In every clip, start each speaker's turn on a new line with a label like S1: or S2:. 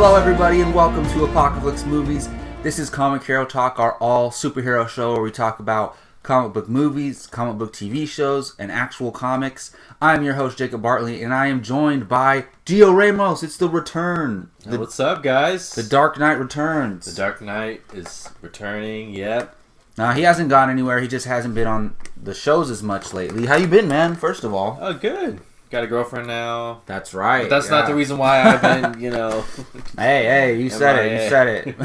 S1: Hello everybody and welcome to Apocalypse Movies. This is Comic Hero Talk, our all superhero show where we talk about comic book movies, comic book TV shows, and actual comics. I'm your host Jacob Bartley and I am joined by Gio Ramos. It's the return.
S2: What's up, guys?
S1: The Dark Knight returns.
S2: The Dark Knight is returning, yep.
S1: Nah, he hasn't gone anywhere. He just hasn't been on the shows as much lately. How you been, man, first of all?
S2: Oh, good. Got a girlfriend now.
S1: That's right.
S2: But that's not the reason why I've been,
S1: Hey, you said it. You said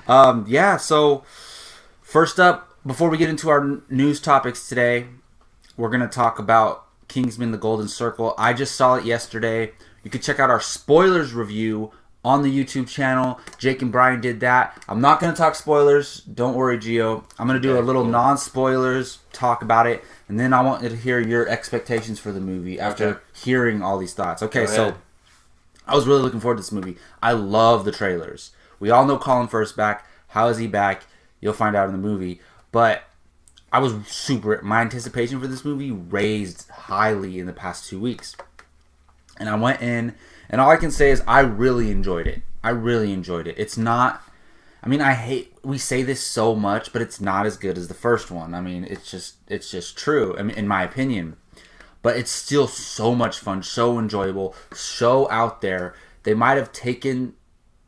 S1: it. So first up, before we get into our news topics today, we're going to talk about Kingsman: The Golden Circle. I just saw it yesterday. You can check out our spoilers review on the YouTube channel. Jake and Brian did that. I'm not going to talk spoilers. Don't worry, Gio. I'm going to do a little non-spoilers talk about it. And then I want you to hear your expectations for the movie after hearing all these thoughts. Okay, so I was really looking forward to this movie. I love the trailers. We all know Colin Firth's back. How is he back? You'll find out in the movie. But I was my anticipation for this movie raised highly in the past 2 weeks. And I went in, and all I can say is I really enjoyed it. It's not... we say this so much, but it's not as good as the first one. I mean, it's just true, in my opinion. But it's still so much fun, so enjoyable, so out there. They might have taken,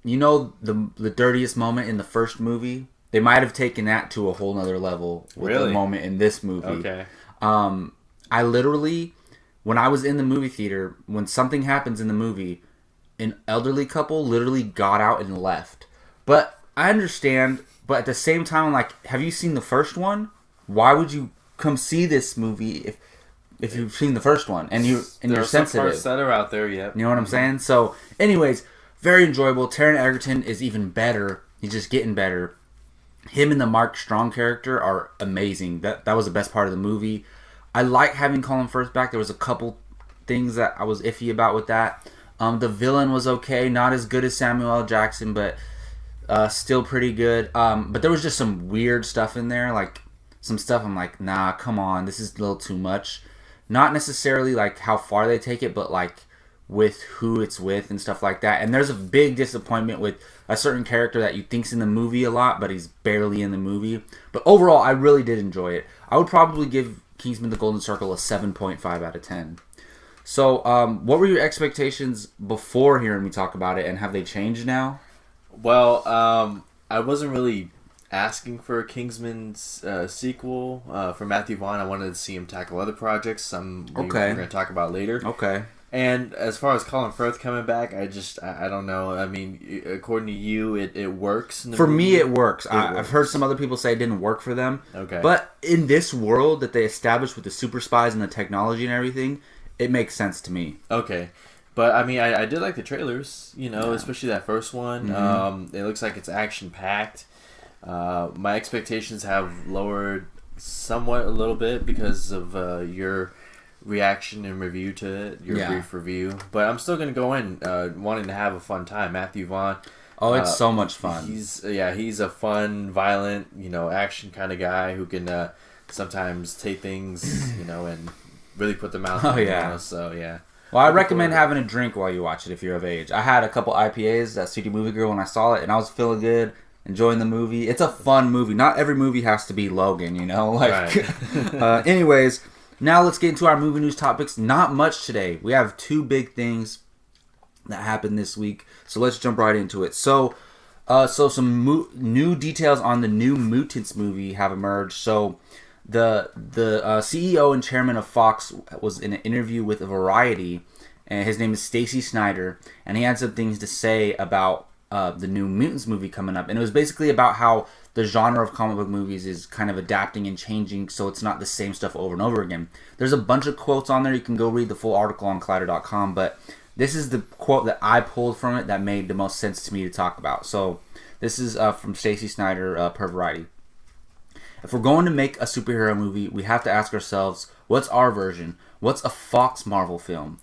S1: the dirtiest moment in the first movie. They might have taken that to a whole nother level with the moment in this movie.
S2: Okay.
S1: I literally, when I was in the movie theater, when something happens in the movie, an elderly couple literally got out and left. But I understand, but at the same time, I'm like, have you seen the first one? Why would you come see this movie if you've seen the first one and you're sensitive? There are some
S2: parts that are out there, yeah.
S1: You know what I'm saying? So, anyways, very enjoyable. Taron Egerton is even better. He's just getting better. Him and the Mark Strong character are amazing. That was the best part of the movie. I like having Colin Firth back. There was a couple things that I was iffy about with that. The villain was okay, not as good as Samuel L. Jackson, but still pretty good. But there was just some weird stuff in there, like some stuff I'm like, nah, come on, this is a little too much. Not necessarily like how far they take it, but like with who it's with and stuff like that. And there's a big disappointment with a certain character that you think's in the movie a lot, but he's barely in the movie. But overall, I really did enjoy it. I would probably give Kingsman: The Golden Circle a 7.5 out of 10. So, what were your expectations before hearing me talk about it, and have they changed now?
S2: Well, I wasn't really asking for a Kingsman's sequel for Matthew Vaughn. I wanted to see him tackle other projects. We're going to talk about later.
S1: Okay.
S2: And as far as Colin Firth coming back, I don't know. I mean, according to you, it works.
S1: For me, it works. I've heard some other people say it didn't work for them. Okay. But in this world that they established with the super spies and the technology and everything, it makes sense to me.
S2: Okay. But, I mean, I did like the trailers, especially that first one. Mm-hmm. It looks like it's action-packed. My expectations have lowered somewhat a little bit because of your reaction and review to it, your brief review. But I'm still going to go in wanting to have a fun time. Matthew Vaughn.
S1: Oh, it's so much fun.
S2: He's a fun, violent, action kind of guy who can sometimes take things, and really put them out there.
S1: Oh, yeah.
S2: So, yeah.
S1: Well, I recommend having a drink while you watch it if you're of age. I had a couple IPAs at CD Movie Girl when I saw it, and I was feeling good, enjoying the movie. It's a fun movie. Not every movie has to be Logan, Right. Anyways, now let's get into our movie news topics. Not much today. We have two big things that happened this week, so let's jump right into it. So some new details on the new Mutants movie have emerged. So the CEO and chairman of Fox was in an interview with Variety, and his name is Stacy Snyder, and he had some things to say about the new Mutants movie coming up. And it was basically about how the genre of comic book movies is kind of adapting and changing, so it's not the same stuff over and over again. There's a bunch of quotes on there. You can go read the full article on Collider.com, but this is the quote that I pulled from it that made the most sense to me to talk about. So this is from Stacy Snyder per Variety. If we're going to make a superhero movie, we have to ask ourselves, what's our version? What's a Fox Marvel film?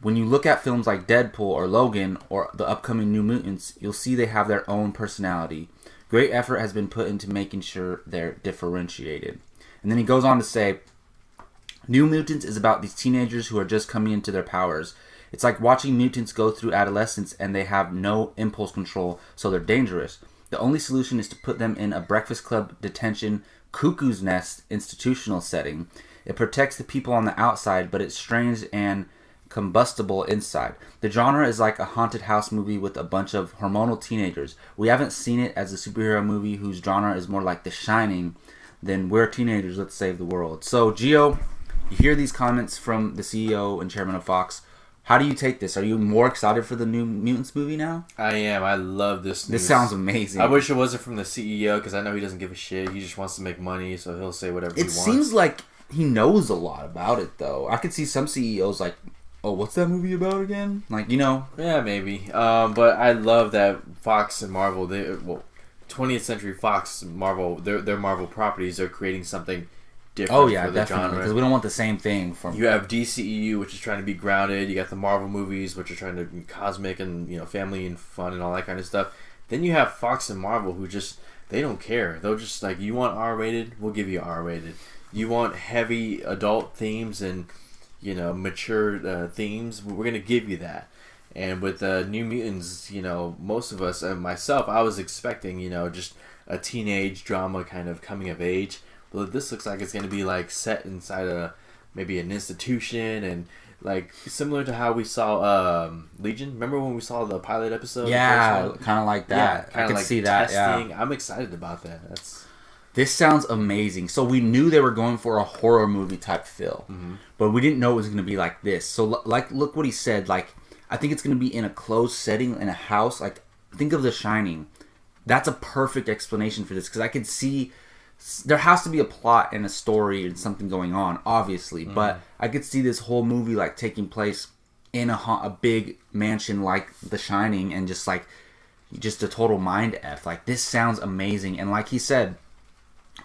S1: When you look at films like Deadpool or Logan or the upcoming New Mutants, you'll see they have their own personality. Great effort has been put into making sure they're differentiated. And then he goes on to say, New Mutants is about these teenagers who are just coming into their powers. It's like watching mutants go through adolescence and they have no impulse control, so they're dangerous. The only solution is to put them in a Breakfast Club detention cuckoo's nest institutional setting. It protects the people on the outside, but it's strange and combustible inside. The genre is like a haunted house movie with a bunch of hormonal teenagers. We haven't seen it as a superhero movie whose genre is more like The Shining than We're Teenagers, Let's Save the World. So, Gio, you hear these comments from the CEO and chairman of Fox. How do you take this? Are you more excited for the new Mutants movie now?
S2: I am. I love this news.
S1: This sounds amazing.
S2: I wish it wasn't from the CEO because I know he doesn't give a shit. He just wants to make money, so he'll say whatever he wants.
S1: It seems like he knows a lot about it, though. I could see some CEOs like, oh, what's that movie about again? Like, you know.
S2: Yeah, maybe. But I love that Fox and Marvel, 20th Century Fox, Marvel, their Marvel properties are creating something different for the
S1: definitely,
S2: genre.
S1: because we don't want the same thing from.
S2: You have DCEU, which is trying to be grounded. You got the Marvel movies, which are trying to be cosmic and family and fun and all that kind of stuff. Then you have Fox and Marvel, who just they don't care. They'll just like, you want R-rated, we'll give you R-rated. You want heavy adult themes and mature themes, we're gonna give you that. And with New Mutants, most of us and myself, I was expecting just a teenage drama kind of coming of age. Well, this looks like it's going to be like set inside maybe an institution and like similar to how we saw Legion. Remember when we saw the pilot episode?
S1: Yeah, kind of like that.
S2: Yeah,
S1: I could
S2: like
S1: see that.
S2: testing.
S1: Yeah.
S2: I'm excited about that.
S1: This sounds amazing. So we knew they were going for a horror movie type feel, but we didn't know it was going to be like this. So like, look what he said. Like, I think it's going to be in a closed setting in a house. Like, think of The Shining. That's a perfect explanation for this because I could see. There has to be a plot and a story and something going on, obviously. But I could see this whole movie like taking place in a big mansion like The Shining, and just a total mind f. Like, this sounds amazing. And like he said,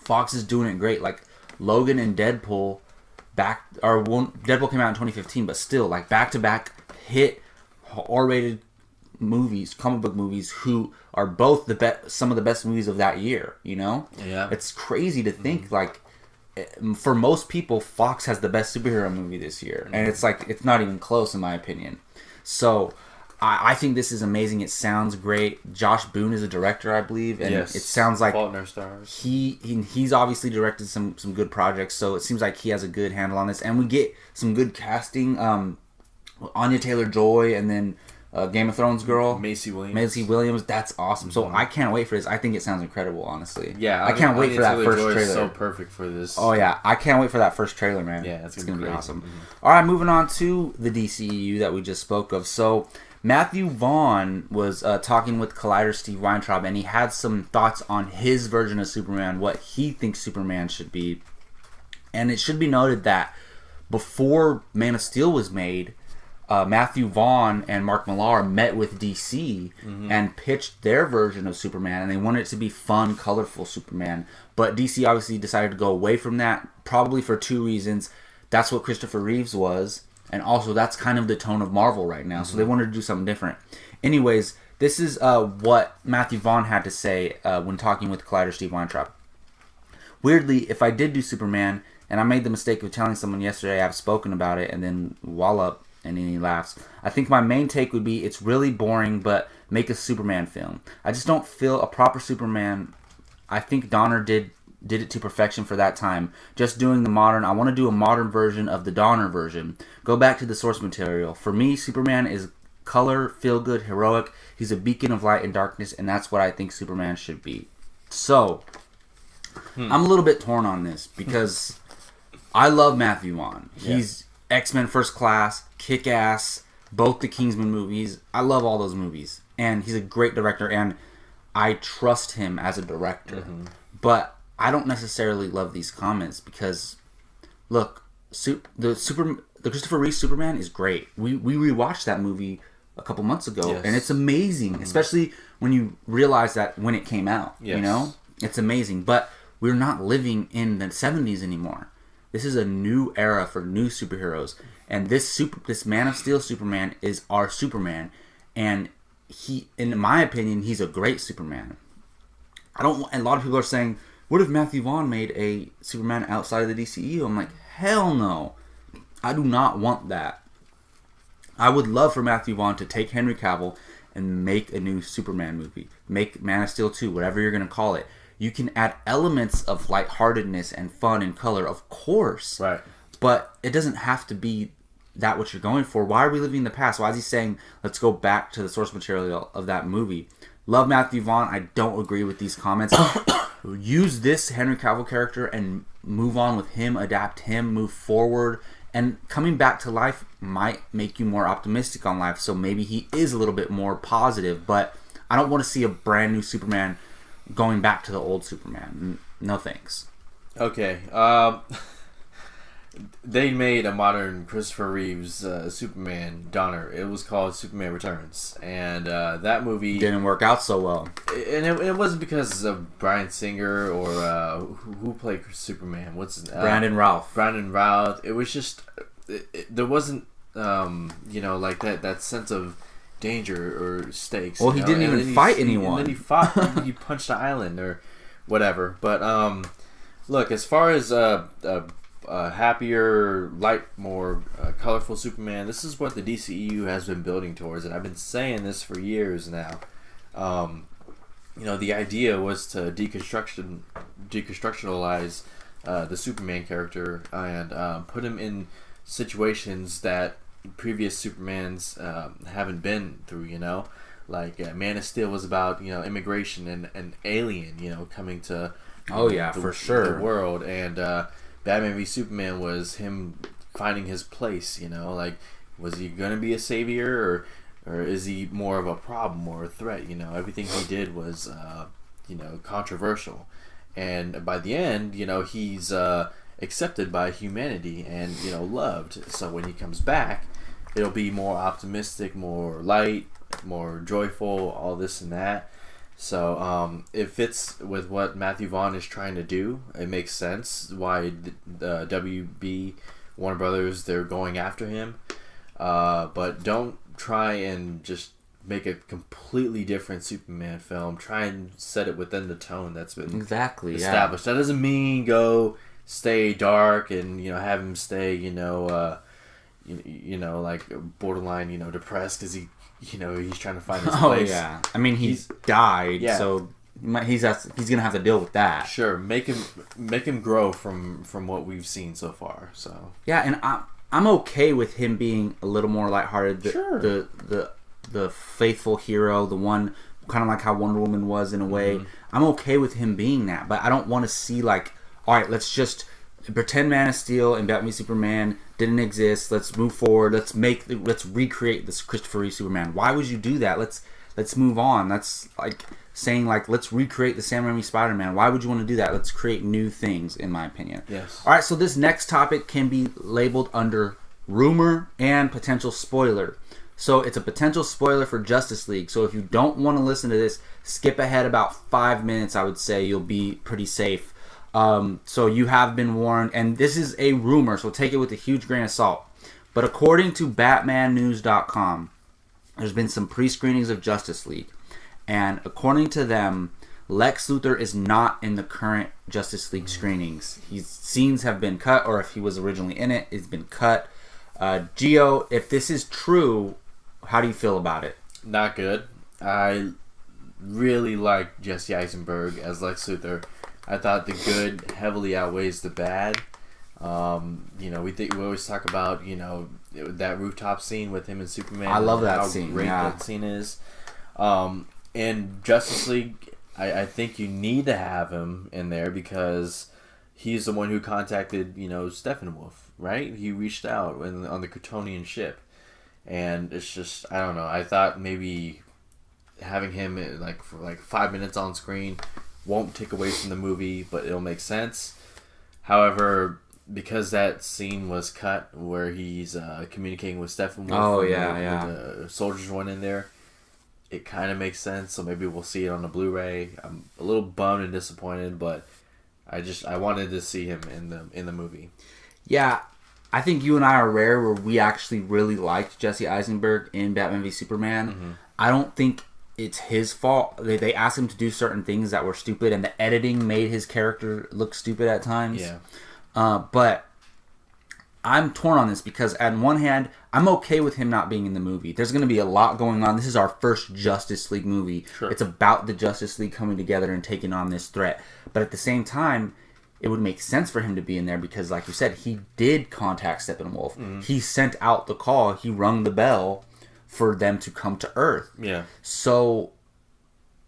S1: Fox is doing it great. Like Logan and Deadpool, Deadpool came out in 2015, but still like back to back hit R-rated movies, comic book movies, who are both some of the best movies of that year.
S2: Yeah,
S1: it's crazy to think like for most people, Fox has the best superhero movie this year, and it's like it's not even close in my opinion. So I think this is amazing. It sounds great. Josh Boone is a director, I believe, and
S2: yes.
S1: It sounds like
S2: Faulkner stars.
S1: He's obviously directed some good projects, so it seems like he has a good handle on this, and we get some good casting. Anya Taylor-Joy, and then Game of Thrones girl
S2: Macy
S1: Williams. That's awesome. So I can't wait for this. I think it sounds incredible, honestly.
S2: Yeah,
S1: I can't wait for that first trailer.
S2: Is so perfect for this.
S1: Oh yeah, I can't wait for that first trailer, man.
S2: Yeah, it's
S1: gonna be
S2: crazy.
S1: awesome. All right, moving on to the DCEU that we just spoke of. So Matthew Vaughn was talking with Collider Steve Weintraub, and he had some thoughts on his version of Superman, what he thinks Superman should be. And it should be noted that before Man of Steel was made, Matthew Vaughn and Mark Millar met with DC and pitched their version of Superman, and they wanted it to be fun, colorful Superman. But DC obviously decided to go away from that, probably for two reasons. That's what Christopher Reeves was, and also that's kind of the tone of Marvel right now, so they wanted to do something different. Anyways, this is what Matthew Vaughn had to say when talking with Collider Steve Weintraub. Weirdly, if I did do Superman, and I made the mistake of telling someone yesterday I've spoken about it, and then wallop, and then he laughs. I think my main take would be it's really boring, but make a Superman film. I just don't feel a proper Superman. I think Donner did it to perfection for that time. Just doing the modern. I want to do a modern version of the Donner version. Go back to the source material. For me, Superman is color, feel good, heroic. He's a beacon of light and darkness, and that's what I think Superman should be. So, I'm a little bit torn on this because I love Matthew Vaughn. He's X-Men First Class, Kick-Ass, both the Kingsman movies. I love all those movies. And he's a great director, and I trust him as a director. But I don't necessarily love these comments because, look, the Christopher Reeve Superman is great. We rewatched that movie a couple months ago, and it's amazing, especially when you realize that when it came out. It's amazing. But we're not living in the 70s anymore. This is a new era for new superheroes, and this Man of Steel Superman is our Superman, and he, in my opinion, he's a great Superman. And a lot of people are saying, what if Matthew Vaughn made a Superman outside of the DCEU? I'm like, hell no, I do not want that. I would love for Matthew Vaughn to take Henry Cavill and make a new Superman movie. Make Man of Steel 2, whatever you're going to call it. You can add elements of lightheartedness and fun and color, of course.
S2: Right.
S1: But it doesn't have to be that what you're going for. Why are we living in the past? Why is he saying, let's go back to the source material of that movie? Love Matthew Vaughn. I don't agree with these comments. Use this Henry Cavill character and move on with him, adapt him, move forward. And coming back to life might make you more optimistic on life. So maybe he is a little bit more positive. But I don't want to see a brand new Superman going back to the old Superman. No thanks.
S2: Okay. They made a modern Christopher Reeves Superman Donner. It was called Superman Returns, and that movie
S1: didn't work out so well.
S2: And it wasn't because of Bryan Singer or who played Superman. What's his name?
S1: Brandon Routh.
S2: Brandon Routh. It was just there wasn't like that sense of danger or stakes.
S1: Well, he didn't even fight anyone.
S2: And then he fought. He punched the island or whatever. But look, as far as happier, more colorful Superman. This is what the DCEU has been building towards, and I've been saying this for years now. The idea was to deconstructionalize the Superman character and put him in situations that previous Supermans haven't been through. Like Man of Steel was about immigration and alien coming to
S1: for sure
S2: the world, and Batman v Superman was him finding his place, like, was he going to be a savior or is he more of a problem or a threat? Everything he did was, controversial. And by the end, he's accepted by humanity and, loved. So when he comes back, it'll be more optimistic, more light, more joyful, all this and that. So it fits with what Matthew Vaughn is trying to do. It makes sense why the WB, Warner Brothers, they're going after him. But don't try and just make a completely different Superman film. Try and set it within the tone that's been established. Yeah. That doesn't mean go stay dark and have him stay like borderline depressed because he's trying to find his place.
S1: Oh yeah, I mean he's died, so he's gonna have to deal with that.
S2: Sure, make him grow from what we've seen so far. So
S1: yeah, and I'm okay with him being a little more lighthearted.
S2: Sure.
S1: The faithful hero, the one kind of like how Wonder Woman was in a way.
S2: Mm-hmm.
S1: I'm okay with him being that, but I don't want to see like, all right, let's just pretend Man of Steel and Batman v Superman didn't exist. Let's move forward. Let's recreate this Christopher Reeve Superman. Why would you do that? Let's move on. That's like saying like let's recreate the Sam Raimi Spider-Man. Why would you want to do that? Let's create new things, in my opinion.
S2: Yes.
S1: All right. So this next topic can be labeled under rumor and potential spoiler. So it's a potential spoiler for Justice League. So if you don't want to listen to this, skip ahead about 5 minutes. I would say you'll be pretty safe. So you have been warned, and this is a rumor, so take it with a huge grain of salt. But according to BatmanNews.com, there's been some pre-screenings of Justice League, and according to them, Lex Luthor is not in the current Justice League screenings. His scenes have been cut, or if he was originally in it, it's been cut. Gio, if this is true, how do you feel about it?
S2: Not good. I really like Jesse Eisenberg as Lex Luthor. I thought the good heavily outweighs the bad. We always talk about that rooftop scene with him and Superman.
S1: I love that
S2: how
S1: scene.
S2: Great that scene is. And Justice League, I think you need to have him in there because he's the one who contacted Steppenwolf, right? He reached out on the Kryptonian ship, and it's just I don't know. I thought maybe having him for 5 minutes on screen won't take away from the movie, but it'll make sense. However, because that scene was cut where he's communicating with Steppenwolf, the soldiers went in there, it kind of makes sense. So maybe we'll see it on the Blu-ray. I'm a little bummed and disappointed, but I wanted to see him in the movie.
S1: Yeah, I think you and I are rare where we actually really liked Jesse Eisenberg in Batman v Superman.
S2: Mm-hmm.
S1: I don't think it's his fault. They asked him to do certain things that were stupid, and the editing made his character look stupid at times.
S2: Yeah.
S1: But I'm torn on this because on one hand, I'm okay with him not being in the movie. There's going to be a lot going on. This is our first Justice League movie.
S2: Sure.
S1: It's about the Justice League coming together and taking on this threat. But at the same time, it would make sense for him to be in there because, like you said, he did contact Steppenwolf. Mm-hmm. He sent out the call. He rung the bell for them to come to Earth.
S2: Yeah.
S1: So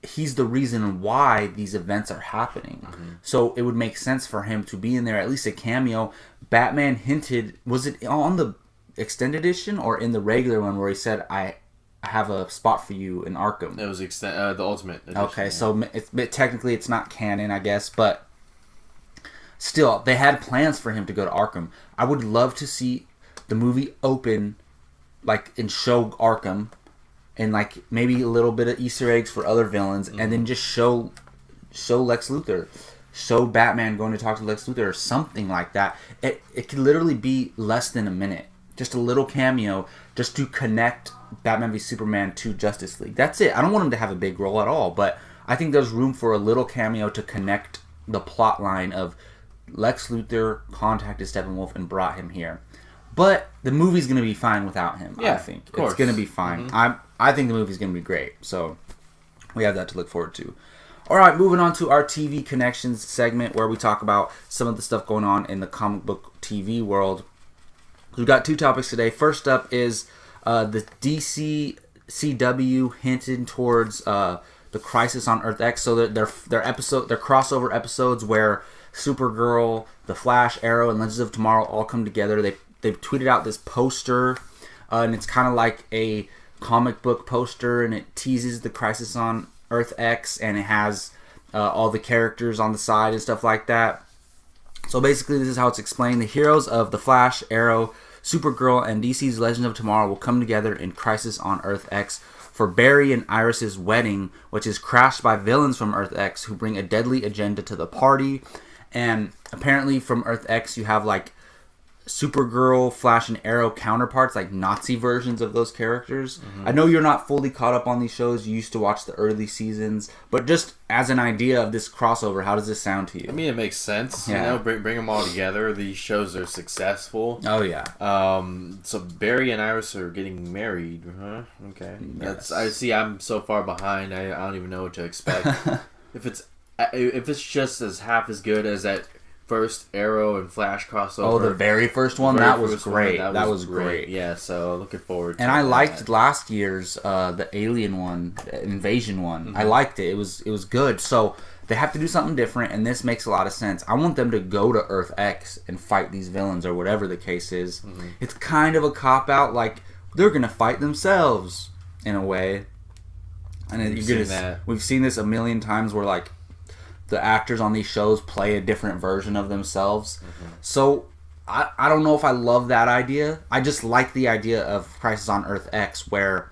S1: he's the reason why these events are happening. Mm-hmm. So it would make sense for him to be in there, at least a cameo. Batman hinted, was it on the extended edition or in the regular one where he said, I have a spot for you in Arkham?
S2: It was the Ultimate edition.
S1: Okay, so technically it's not canon, I guess, but still, they had plans for him to go to Arkham. I would love to see the movie open, like, and show Arkham, and like maybe a little bit of Easter eggs for other villains, and then just show Lex Luthor, show Batman going to talk to Lex Luthor or something like that. It could literally be less than a minute, just a little cameo, just to connect Batman v Superman to Justice League. That's it. I don't want him to have a big role at all, but I think there's room for a little cameo to connect the plot line of Lex Luthor contacted Steppenwolf and brought him here. But the movie's going to be fine without him, I think. It's going to be fine. Mm-hmm. I think the movie's going to be great. So we have that to look forward to. All right, moving on to our TV Connections segment where we talk about some of the stuff going on in the comic book TV world. We've got two topics today. First up is the DC CW hinting towards the Crisis on Earth X. So they're crossover episodes where Supergirl, The Flash, Arrow, and Legends of Tomorrow all come together. They've tweeted out this poster, and it's kind of like a comic book poster, and it teases the Crisis on Earth X, and it has all the characters on the side and stuff like that. So basically, this is how it's explained. The heroes of The Flash, Arrow, Supergirl, and DC's Legends of Tomorrow will come together in Crisis on Earth X for Barry and Iris's wedding, which is crashed by villains from Earth X who bring a deadly agenda to the party. And apparently from Earth X, you have like Supergirl, Flash, and Arrow counterparts, like Nazi versions of those characters. Mm-hmm. I know you're not fully caught up on these shows. You used to watch the early seasons. But just as an idea of this crossover, how does this sound to you?
S2: I mean, it makes sense. Yeah. You know, bring them all together. These shows are successful.
S1: Oh, yeah.
S2: So Barry and Iris are getting married. Huh? Okay. Yes. I'm so far behind. I don't even know what to expect. If it's just as half as good as that first Arrow and Flash crossover.
S1: Oh, the very first one? That was great. That was great.
S2: Yeah, so looking forward to
S1: it. And I liked last year's, the Alien one, the Invasion one. Mm-hmm. I liked it. It was good. So they have to do something different, and this makes a lot of sense. I want them to go to Earth X and fight these villains or whatever the case is. Mm-hmm. It's kind of a cop-out, like, they're going to fight themselves, in a way. And we've seen this a million times where, like, the actors on these shows play a different version of themselves. Mm-hmm. So I don't know if I love that idea. I just like the idea of Crisis on Earth X where,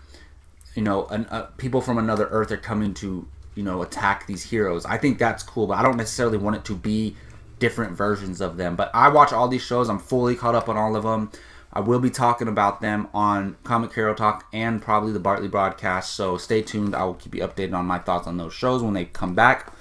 S1: you know, people from another Earth are coming to, you know, attack these heroes. I think that's cool, but I don't necessarily want it to be different versions of them. But I watch all these shows. I'm fully caught up on all of them. I will be talking about them on Comic Hero Talk and probably the Bartley broadcast. So stay tuned. I will keep you updated on my thoughts on those shows when they come back.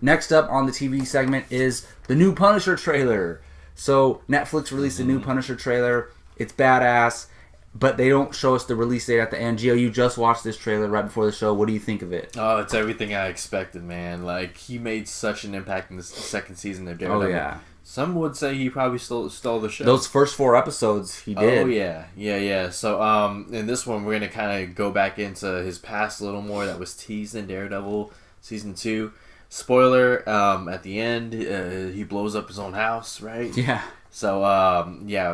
S1: Next up on the TV segment is the new Punisher trailer. So Netflix released a new Punisher trailer. It's badass, but they don't show us the release date at the end. Gio, you just watched this trailer right before the show. What do you think of it?
S2: Oh, it's everything I expected, man. Like, he made such an impact in the second season of Daredevil.
S1: Oh, yeah.
S2: Some would say he probably stole the show.
S1: Those first 4 episodes, he did.
S2: Oh, yeah. So, in this one, we're going to kind of go back into his past a little more. That was teased in Daredevil Season 2. Spoiler, at the end, he blows up his own house, right?
S1: Yeah.
S2: So,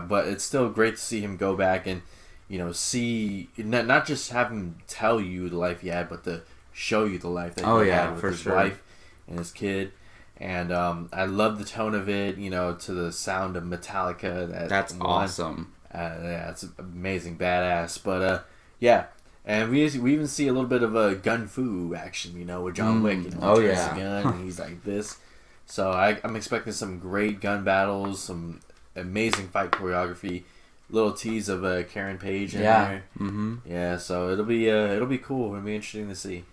S2: but it's still great to see him go back and, you know, see, not just have him tell you the life he had, but to show you the life that he had with his wife and his kid. And I love the tone of it, you know, to the sound of Metallica.
S1: That's awesome.
S2: Yeah, it's amazing, badass. But, yeah. And we even see a little bit of a gun fu action, you know, with John Wick. You know, he turns the gun and he's like this. So I'm expecting some great gun battles, some amazing fight choreography, little tease of Karen Page in there. Mm-hmm. Yeah, so it'll be cool. It'll be interesting to see.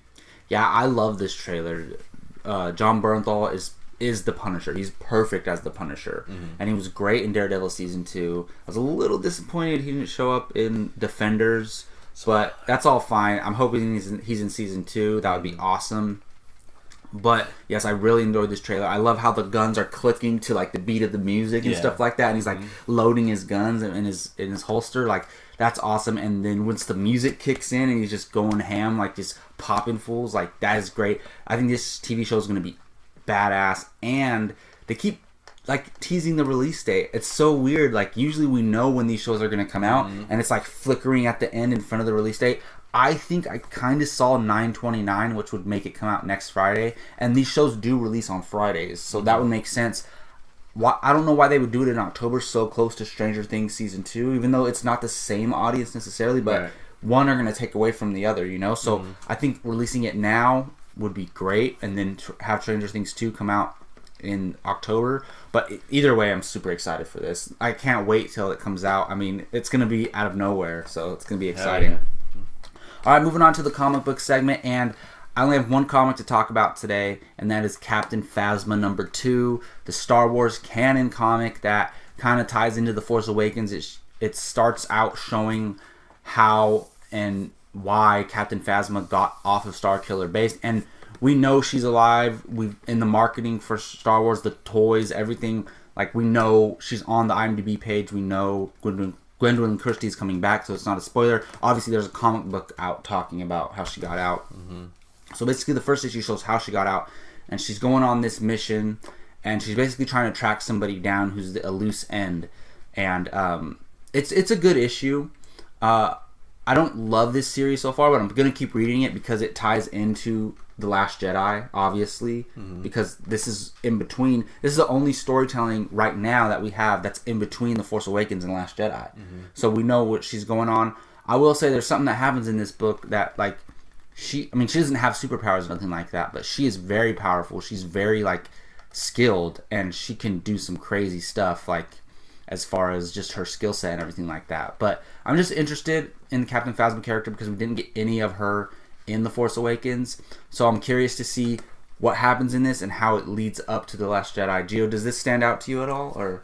S1: Yeah, I love this trailer. John Bernthal is the Punisher. He's perfect as the Punisher. And he was great in Daredevil Season 2. I was a little disappointed he didn't show up in Defenders, but that's all fine. I'm hoping he's in Season 2. That would be awesome. But yes, I really enjoyed this trailer. I love how the guns are clicking to like the beat of the music and stuff like that, and he's like loading his guns in his holster. Like, that's awesome. And then once the music kicks in and he's just going ham, like just popping fools, like that is great. I think this TV show is going to be badass, and they keep like teasing the release date. It's so weird. Like, usually we know when these shows are going to come out, and it's like flickering at the end in front of the release date. I think I kind of saw 9/29, which would make it come out next Friday, and these shows do release on Fridays, so that would make sense. I don't know why they would do it in October, so close to Stranger Things Season 2, even though it's not the same audience necessarily, but one are going to take away from the other, you know? So I think releasing it now would be great, and then have Stranger Things 2 come out in October. But either way, I'm super excited for this. I can't wait till it comes out. I mean, it's going to be out of nowhere, so it's going to be exciting. Alright, moving on to the comic book segment, and I only have one comic to talk about today, and that is Captain Phasma #2, the Star Wars canon comic that kind of ties into The Force Awakens. It starts out showing how and why Captain Phasma got off of Starkiller Base, and we know she's alive. In the marketing for Star Wars, the toys, everything, like, we know she's on the IMDb page. We know Gwendolyn Christie's coming back, so it's not a spoiler. Obviously, there's a comic book out talking about how she got out. So basically, the first issue shows how she got out, and she's going on this mission, and she's basically trying to track somebody down who's a loose end. And it's a good issue. I don't love this series so far, but I'm going to keep reading it because it ties into The Last Jedi, obviously, because this is in between. This is the only storytelling right now that we have that's in between The Force Awakens and Last Jedi. So we know what she's going on. I will say there's something that happens in this book that, like, she doesn't have superpowers or nothing like that, but she is very powerful. She's very, like, skilled, and she can do some crazy stuff, like, as far as just her skill set and everything like that. But I'm just interested in the Captain Phasma character because we didn't get any of her in The Force Awakens. So I'm curious to see what happens in this and how it leads up to The Last Jedi. Gio, does this stand out to you at all? Or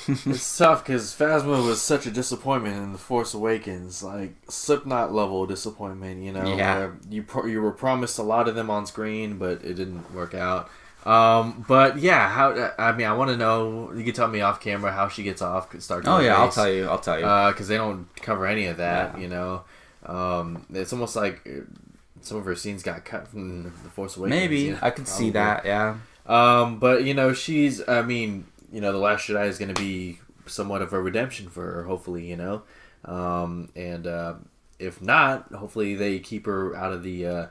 S2: It's tough because Phasma was such a disappointment in The Force Awakens, like Slipknot level disappointment, you know.
S1: Yeah.
S2: You were promised a lot of them on screen, but it didn't work out. But yeah, I want to know. You can tell me off camera how she gets off.
S1: Oh yeah, I'll tell you.
S2: Because they don't cover any of that, you know. It's almost like some of her scenes got cut from The Force Awakens.
S1: Maybe
S2: you know,
S1: I could see that. Yeah.
S2: But you know, she's. I mean, you know, The Last Jedi is going to be somewhat of a redemption for her. Hopefully, you know. If not, hopefully they keep her out of the.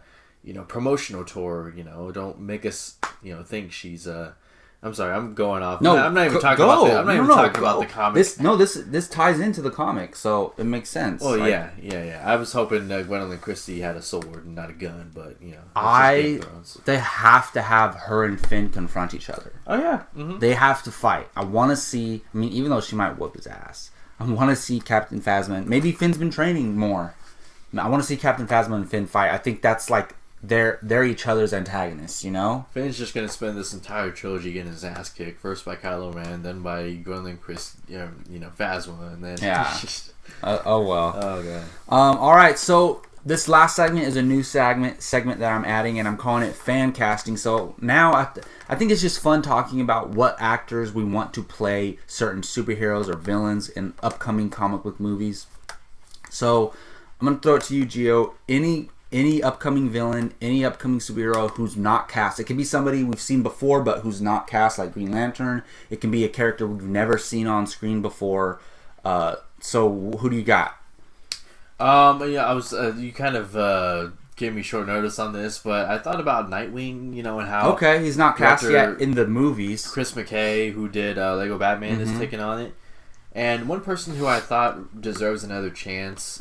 S2: Promotional tour, don't make us, think she's, I'm sorry, I'm going off.
S1: No,
S2: I'm not even talking about the, I'm not even talking about the comics.
S1: This ties into the comic, so it makes sense.
S2: Oh, like, yeah. I was hoping Gwendolyn Christie had a sword and not a gun, but,
S1: they have to have her and Finn confront each other.
S2: Oh, yeah.
S1: They have to fight. I want to see, even though she might whoop his ass, I want to see Captain Phasma. Maybe Finn's been training more. I want to see Captain Phasma and Finn fight. I think that's like, they're each other's antagonists, you know?
S2: Finn's just going to spend this entire trilogy getting his ass kicked, first by Kylo Ren, then by Gwendolyn Phasma, and then...
S1: Yeah. Oh, well.
S2: Oh, God.
S1: Alright, so this last segment is a new segment that I'm adding, and I'm calling it fan casting. So now I think it's just fun talking about what actors we want to play certain superheroes or villains in upcoming comic book movies. So I'm going to throw it to you, Gio. Any upcoming villain, any upcoming superhero who's not cast. It can be somebody we've seen before but who's not cast, like Green Lantern. It can be a character we've never seen on screen before. So who do you got?
S2: I was you kind of gave me short notice on this, but I thought about Nightwing, and how...
S1: Okay, he's not cast yet in the movies.
S2: Chris McKay, who did Lego Batman, is taking on it. And one person who I thought deserves another chance...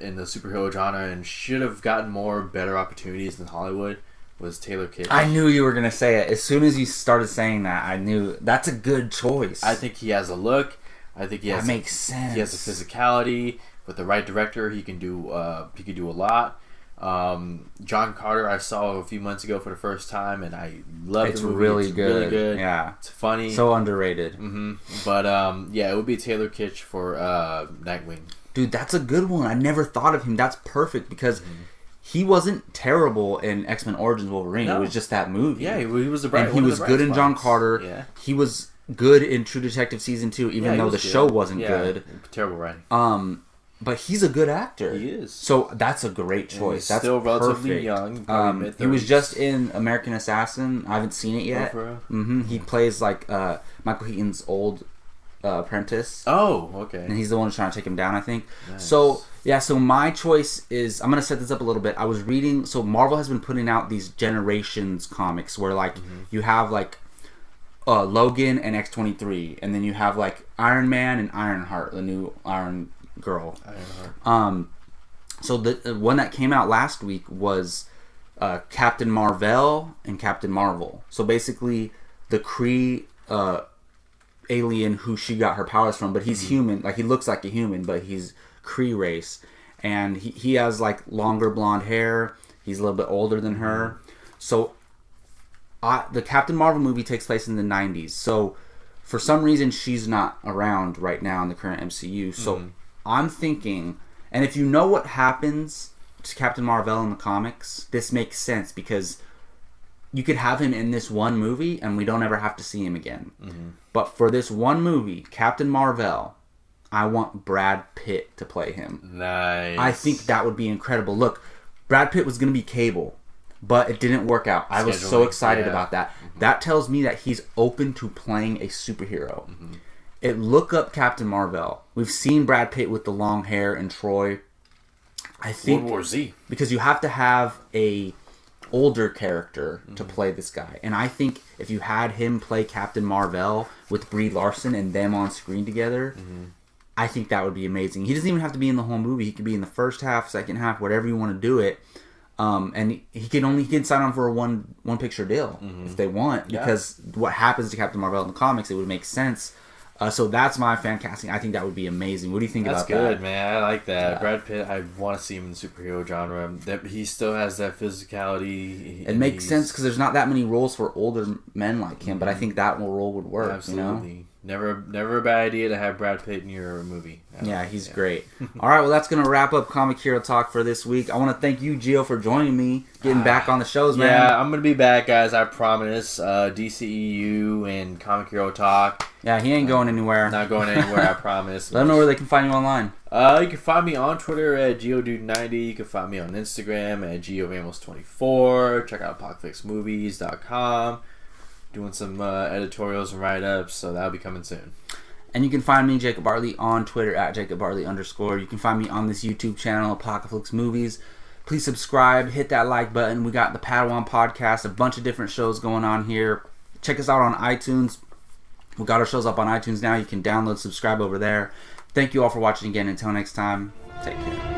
S2: in the superhero genre and should have gotten better opportunities in Hollywood was Taylor Kitsch.
S1: I knew you were going to say it. As soon as you started saying that, I knew that's a good choice.
S2: I think he has a look. I think
S1: that makes sense.
S2: He has a physicality. With the right director, he can do a lot. John Carter I saw a few months ago for the first time, and I loved the movie.
S1: Really
S2: it's
S1: good.
S2: Really good.
S1: Yeah,
S2: it's funny.
S1: So underrated.
S2: But yeah, it would be Taylor Kitsch for Nightwing.
S1: Dude, that's a good one. I never thought of him. That's perfect because he wasn't terrible in X-Men Origins Wolverine. No. It was just that movie.
S2: Yeah, he was the bright.
S1: And he was good in John Carter.
S2: Yeah.
S1: He was good in True Detective Season 2, even though the show wasn't good.
S2: Terrible writing.
S1: But he's a good actor.
S2: He is.
S1: So that's a great choice. That's
S2: still
S1: perfect.
S2: Relatively young.
S1: He was just in American Assassin. I haven't seen it yet. He plays like Michael Keaton's old apprentice.
S2: Oh, okay.
S1: And he's the one who's trying to take him down, I think.
S2: Nice.
S1: So my choice is, I'm going to set this up a little bit. I was reading, so Mar-Vell has been putting out these Generations comics where like you have like Logan and X-23, and then you have like Iron Man and Ironheart, the new Iron Girl. So the one that came out last week was Captain Mar-Vell and Captain Marvel. So basically the Kree alien who she got her powers from, but he's human. Like he looks like a human, but he's Kree race, and he has like longer blonde hair. He's a little bit older than her. So the Captain Marvel movie takes place in the 90s. So for some reason she's not around right now in the current MCU. So I'm thinking, and if you know what happens to Captain Mar-Vell in the comics, this makes sense because you could have him in this one movie and we don't ever have to see him again. But for this one movie, Captain Mar-Vell, I want Brad Pitt to play him.
S2: Nice.
S1: I think that would be incredible. Look, Brad Pitt was going to be Cable, but it didn't work out. I was so excited about that. That tells me that he's open to playing a superhero. Look up Captain Mar-Vell. We've seen Brad Pitt with the long hair in Troy. I think
S2: World War Z.
S1: Because you have to have a older character to play this guy. And I think if you had him play Captain Mar-Vell with Brie Larson and them on screen together, I think that would be amazing. He doesn't even have to be in the whole movie. He could be in the first half, second half, whatever you want to do it. And he can sign on for a one picture deal if they want, because what happens to Captain Mar-Vell in the comics, it would make sense. So that's my fan casting. I think that would be amazing. What do you think about that?
S2: That's good, man. I like that. Yeah. Brad Pitt, I want to see him in the superhero genre. That he still has that physicality.
S1: It makes sense because there's not that many roles for older men like him, but I think that role would work.
S2: Absolutely.
S1: You know?
S2: Never a bad idea to have Brad Pitt in your movie.
S1: Yeah, he's great. All right, well, that's going to wrap up Comic Hero Talk for this week. I want to thank you, Gio, for joining me, getting back on the shows, man.
S2: Yeah, I'm going to be back, guys. I promise. DCEU and Comic Hero Talk.
S1: Yeah, he ain't going anywhere.
S2: Not going anywhere, I promise.
S1: Let them know where they can find you online.
S2: You can find me on Twitter at GeoDude90. You can find me on Instagram at Gio Ramos24. Check out apocalypsemovies.com. Doing some editorials and write-ups, so that'll be coming soon.
S1: And you can find me, Jacob Bartley, on Twitter at JacobBartley_. You can find me on this YouTube channel, Apocalypse Movies. Please subscribe, hit that like button. We got the Padawan podcast, a bunch of different shows going on here. Check us out on iTunes. We got our shows up on iTunes now. You can download, subscribe over there. Thank you all for watching again. Until next time, take care.